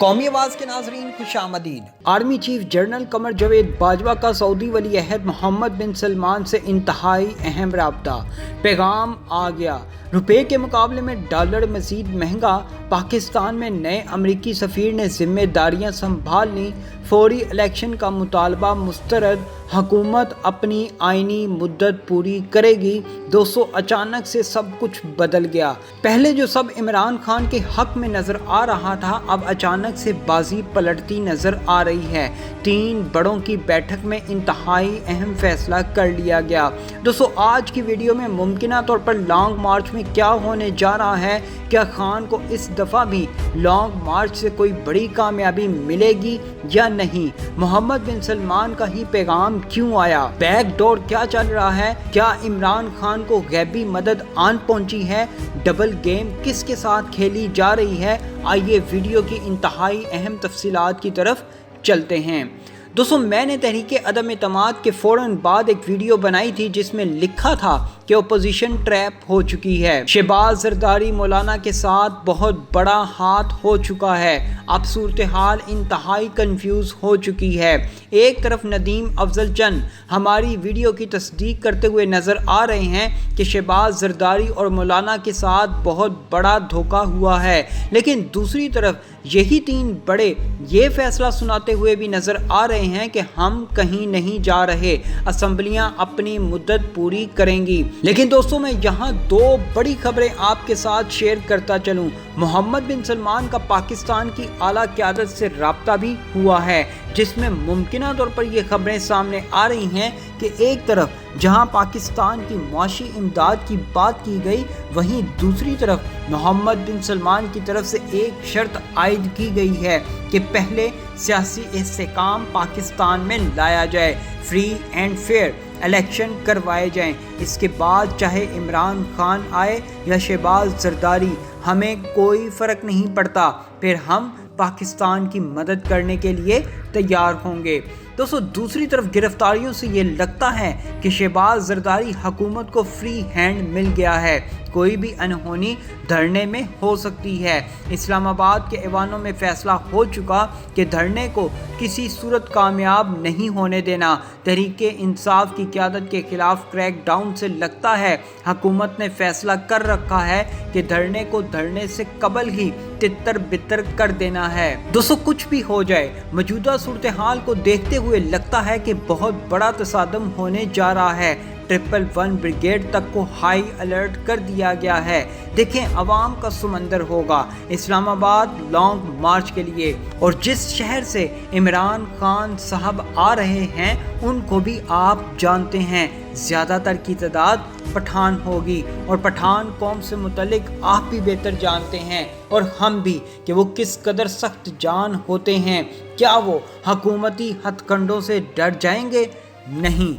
कौमी आवाज़ के नाज़रीन खुश आमदीद। Army chief general Qamar Javed Bajwa का सऊदी वली अहद मोहम्मद बिन सलमान से इंतहाई अहम राब्ता। पैगाम आ गया, रुपये के मुकाबले में डॉलर मज़ीद महंगा। पाकिस्तान में नए अमरीकी सफ़ीर ने जिम्मेदारियां संभाल लीं। फौरी इलेक्शन का मुतालबा मुस्तरद, हुकूमत अपनी आइनी मुद्दत पूरी करेगी। दोस्तों, अचानक से सब कुछ बदल गया। पहले जो सब इमरान खान के हक में नज़र आ रहा था, अब अचानक से बाजी पलटती नज़र आ रही है। 3 बड़ों की बैठक में इंतहाई अहम फैसला कर लिया गया। दोस्तों, आज की वीडियो में मुमकिना तौर पर लॉन्ग मार्च में क्या होने जा रहा है, क्या खान को इस दफ़ा भी लॉन्ग मार्च से कोई बड़ी कामयाबी मिलेगी या नहीं, मोहम्मद बिन सलमान का ही पैगाम क्यों आया, बैकडोर क्या चल रहा है, क्या इमरान खान को गैबी मदद आन पहुंची है, डबल गेम किसके साथ खेली जा रही है। आइए वीडियो की इंतहाई अहम तफसीलात की तरफ चलते हैं। दोस्तों, मैंने तहरीके अदम एतमाद के फ़ौरन बाद एक वीडियो बनाई थी जिसमें लिखा था कि अपोजिशन ट्रैप हो चुकी है। शहबाज जरदारी मौलाना के साथ बहुत बड़ा हाथ हो चुका है। अब सूरत हाल इंतहाई कंफ्यूज हो चुकी है। एक तरफ नदीम अफजल चंद हमारी वीडियो की तस्दीक करते हुए नज़र आ रहे हैं कि शहबाज जरदारी और मौलाना के साथ बहुत बड़ा धोखा हुआ है, लेकिन दूसरी तरफ यही 3 बड़े ये फैसला सुनाते हुए भी नज़र आ रहे हैं कि हम कहीं नहीं जा रहे, असम्बलियाँ अपनी मुद्दत पूरी करेंगी। लेकिन दोस्तों, मैं यहाँ 2 बड़ी खबरें आपके साथ शेयर करता चलूँ। मोहम्मद बिन सलमान का पाकिस्तान की आला क़यादत से राब्ता भी हुआ है, जिसमें मुमकिना तौर पर ये खबरें सामने आ रही हैं कि एक तरफ जहां पाकिस्तान की मुआशी इमदाद की बात की गई, वहीं दूसरी तरफ मोहम्मद बिन सलमान की तरफ से एक शर्त आयद की गई है कि पहले सियासी इस्तेहकाम पाकिस्तान में लाया जाए, फ्री एंड फेयर इलेक्शन करवाए जाएं। इसके बाद चाहे इमरान खान आए या शहबाज जरदारी, हमें कोई फ़र्क नहीं पड़ता, फिर हम पाकिस्तान की मदद करने के लिए तैयार होंगे। दोस्तों, दूसरी तरफ गिरफ्तारियों से ये लगता है कि शहबाज जरदारी हुकूमत को फ्री हैंड मिल गया है, कोई भी अनहोनी धरने में हो सकती है। इस्लामाबाद के ऐवानों में फैसला हो चुका कि धरने को किसी सूरत कामयाब नहीं होने देना। तहरीके इंसाफ की क़यादत के खिलाफ क्रैक डाउन से लगता है हुकूमत ने फैसला कर रखा है कि धरने को धरने से कबल ही तितर बितर कर देना है। दोस्तों, कुछ भी हो जाए, मौजूदा सूरत हाल को देखते हुए लगता है कि बहुत बड़ा तसादम होने जा रहा है। 111 ब्रिगेड तक को हाई अलर्ट कर दिया गया है। देखें, अवाम का समंदर होगा इस्लामाबाद लॉन्ग मार्च के लिए, और जिस शहर से इमरान खान साहब आ रहे हैं उनको भी आप जानते हैं, ज़्यादातर की तादाद पठान होगी, और पठान कौम से मुतल्लिक आप भी बेहतर जानते हैं और हम भी कि वो किस कदर सख्त जान होते हैं। क्या वो हुकूमती हथकंडों से डर जाएंगे? नहीं,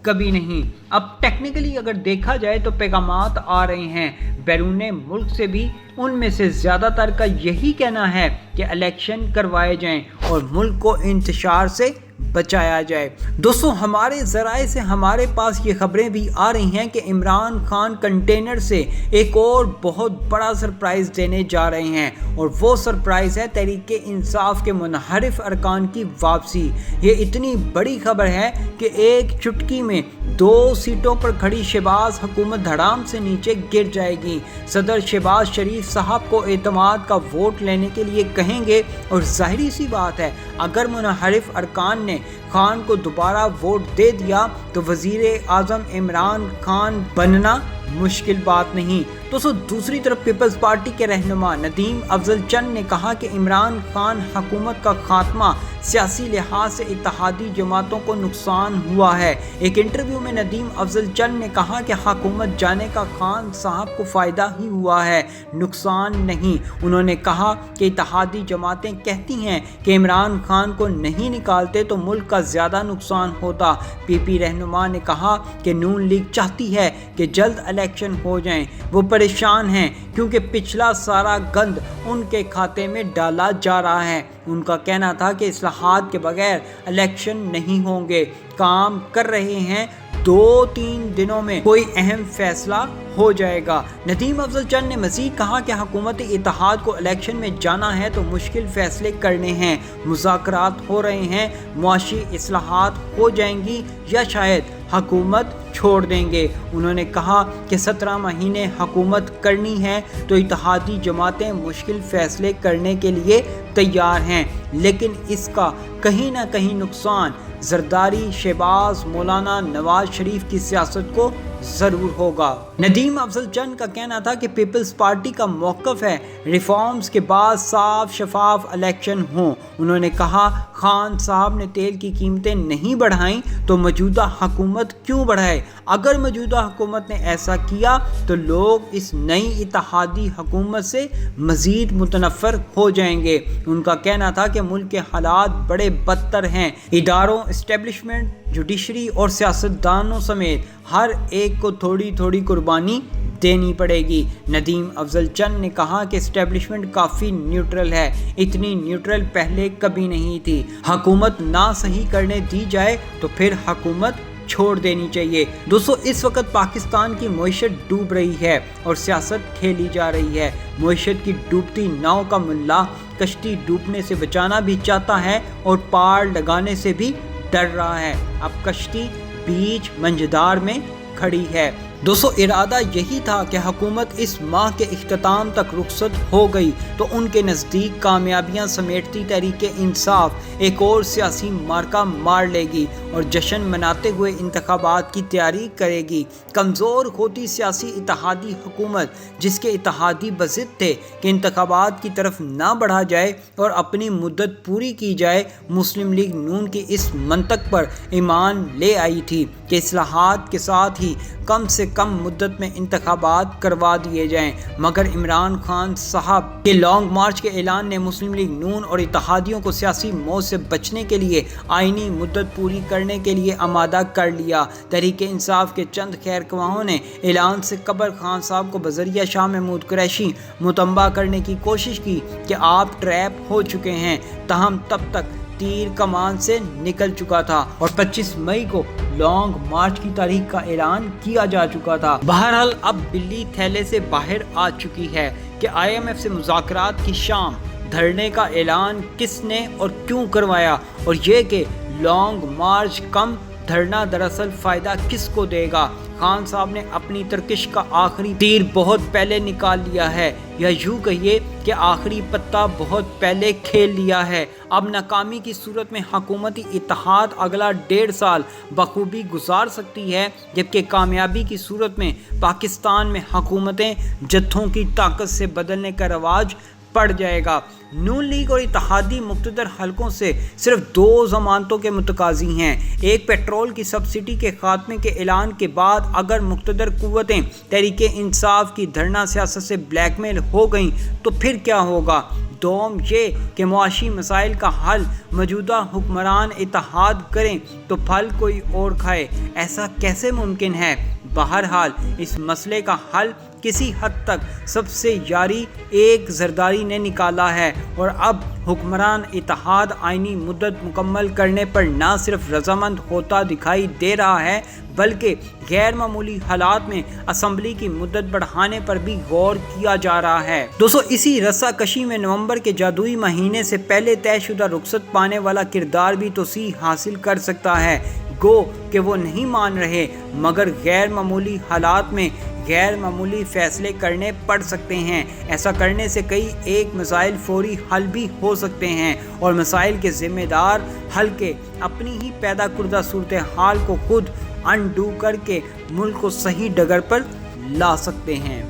कभी नहीं। अब टेक्निकली अगर देखा जाए तो पैगामात आ रहे हैं बैरूने मुल्क से भी, उनमें से ज़्यादातर का यही कहना है कि इलेक्शन करवाए जाएं और मुल्क को इंतशार से बचाया जाए। दोस्तों, हमारे ज़राए से हमारे पास ये खबरें भी आ रही हैं कि इमरान खान कंटेनर से एक और बहुत बड़ा सरप्राइज़ देने जा रहे हैं, और वो सरप्राइज़ है तहरीके इंसाफ के मुनहरिफ अरकान की वापसी। ये इतनी बड़ी खबर है कि एक चुटकी में 2 सीटों पर खड़ी शहबाज हुकूमत धड़ाम से नीचे गिर जाएगी। सदर शहबाज शरीफ साहब को एतमाद का वोट लेने के लिए कहेंगे, और ज़ाहिरी सी बात है, अगर मुनहरिफ अरकान ने खान को दोबारा वोट दे दिया तो वज़ीर आज़म इमरान खान बनना मुश्किल बात नहीं। दोस्तों, दूसरी तरफ पीपल्स पार्टी के रहनुमा नदीम अफजल चंद ने कहा कि इमरान खान हुकूमत का खात्मा सियासी लिहाज से इत्तेहादी जमातों को नुकसान हुआ है। एक इंटरव्यू में नदीम अफजल चंद ने कहा कि हुकूमत जाने का खान साहब को फ़ायदा ही हुआ है, नुकसान नहीं। उन्होंने कहा कि इत्तेहादी जमातें कहती हैं कि इमरान खान को नहीं निकालते तो मुल्क का ज़्यादा नुकसान होता। पीपी रहनुमा ने कहा कि नून लीग चाहती है कि जल्द इलेक्शन हो जाएं। वो परेशान हैं क्योंकि पिछला सारा गंद उनके खाते में डाला जा रहा है। उनका कहना था कि इस्लाहात के बगैर इलेक्शन नहीं होंगे, काम कर रहे हैं 2-3 दिनों में कोई अहम फैसला हो जाएगा। नदीम अफजल चंद ने मज़ीद कहा कि हुकूमत इत्तेहाद को इलेक्शन में जाना है तो मुश्किल फैसले करने हैं, मुज़ाकरात हो रहे हैं, मुआशी इस्लाहात हो जाएंगी या शायद हुकूमत छोड़ देंगे। उन्होंने कहा कि 17 महीने हुकूमत करनी है तो इत्तेहादी जमातें मुश्किल फैसले करने के लिए तैयार हैं, लेकिन इसका कहीं ना कहीं नुकसान जरदारी, शहबाज, मौलाना नवाज शरीफ की सियासत को ज़रूर होगा। नदीम अफजल चंद का कहना था कि पीपल्स पार्टी का मौक़िफ़ है रिफॉर्म्स के बाद साफ शफाफ इलेक्शन हों। उन्होंने कहा खान साहब ने तेल की कीमतें नहीं बढ़ाईं तो मौजूदा हुकूमत क्यों बढ़ाए? अगर मौजूदा हुकूमत ने ऐसा किया तो लोग इस नई इत्तेहादी हुकूमत से मज़ीद मुतनफ़र हो जाएंगे। उनका कहना था कि मुल्क के हालात बड़े बदतर हैं, इदारों, इस्टेब्लिशमेंट, जुडिशरी और सियासतदानों समेत हर एक को थोड़ी थोड़ी कुर्बानी देनी पड़ेगी। नदीम अफजल चंद ने कहा कि इस्टेब्लिशमेंट काफ़ी न्यूट्रल है, इतनी न्यूट्रल पहले कभी नहीं थी। हुकूमत ना सही करने दी जाए तो फिर हुकूमत छोड़ देनी चाहिए। दोस्तों, इस वक्त पाकिस्तान की मईशत डूब रही है और सियासत खेली जा रही है। मईशत की डूबती नाव का मुल्ला कश्ती डूबने से बचाना भी चाहता है और पार लगाने से भी डर रहा है। अब कश्ती बीच मंझदार में खड़ी है। दोस्तों, इरादा यही था कि हुकूमत इस माह के इख्तिताम तक रुखसत हो गई तो उनके नज़दीक कामयाबियां समेटती तहरीक इंसाफ एक और सियासी मार्का मार लेगी और जश्न मनाते हुए इंतखाबात की तैयारी करेगी। कमज़ोर होती सियासी इत्तेहादी हुकूमत जिसके इत्तेहादी बज़िद थे कि इंतखाबात की तरफ ना बढ़ा जाए और अपनी मुद्दत पूरी की जाए, मुस्लिम लीग नून की इस मंतक पर ईमान ले आई थी कि इस्लाहात के साथ ही कम से कम मुद्दत में इंतखाबात करवा दिए जाएं, मगर इमरान खान साहब के लॉन्ग मार्च के ऐलान ने मुस्लिम लीग नून और इत्तेहादियों को सियासी मौत से बचने के लिए आईनी मुद्दत पूरी करने के लिए आमादा कर लिया। तहरीक इंसाफ के चंद खैर ख्वाहों ने ऐलान से कबल खान साहब को बजरिया शाह महमूद कुरैशी मुतंबा करने की कोशिश की कि आप ट्रैप हो चुके हैं, ताहम तब तक तीर कमान से निकल चुका था और 25 मई को लॉन्ग मार्च की तारीख का ऐलान किया जा चुका था। बहरहाल अब बिल्ली थैले से बाहर आ चुकी है कि IMF से मुज़ाकरात की शाम धरने का ऐलान किसने और क्यों करवाया और ये कि लॉन्ग मार्च कम धरना दरअसल फ़ायदा किसको देगा। खान साहब ने अपनी तरकिश का आखिरी तीर बहुत पहले निकाल लिया है, या यूँ कहिए कि आखिरी पत्ता बहुत पहले खेल लिया है। अब नाकामी की सूरत में हुकूमती इत्तेहाद अगला 1.5 साल बखूबी गुजार सकती है, जबकि कामयाबी की सूरत में पाकिस्तान में हुकूमतें जत्थों की ताकत से बदलने का रवाज पड़ जाएगा। नून लीग और इत्तेहादी मुक़्तदर हलकों से सिर्फ 2 ज़मानतों के मुतकाज़ी हैं। एक, पेट्रोल की सब्सिडी के खात्मे के ऐलान के बाद अगर मुक़्तदर कुव्वतें तहरीक इंसाफ की धरना सियासत से ब्लैकमेल हो गईं तो फिर क्या होगा। दोम ये कि मुआशी मसाइल का हल मौजूदा हुक्मरान इत्तेहाद करें तो फल कोई और खाए, ऐसा कैसे मुमकिन है। बहरहाल इस मसले का हल किसी हद तक सबसे जारी एक जरदारी ने निकाला है और अब हुक्मरान इत्तेहाद आईनी मुद्दत मुकम्मल करने पर ना सिर्फ रजामंद होता दिखाई दे रहा है बल्कि गैर मामूली हालात में असम्बली की मुद्दत बढ़ाने पर भी गौर किया जा रहा है। दोस्तों, इसी रस्साकशी में नवंबर के जादुई महीने से पहले तयशुदा रुखसत पाने वाला किरदार भी तोसी हासिल कर सकता है। गो कि वो नहीं मान रहे मगर गैर मामूली हालात में गैर मामूली फ़ैसले करने पड़ सकते हैं। ऐसा करने से कई एक मसाइल फौरी हल भी हो सकते हैं और मसाइल के ज़िम्मेदार हल्के अपनी ही पैदा कुर्दा सूरत हाल को खुद अनडू करके मुल्क को सही डगर पर ला सकते हैं।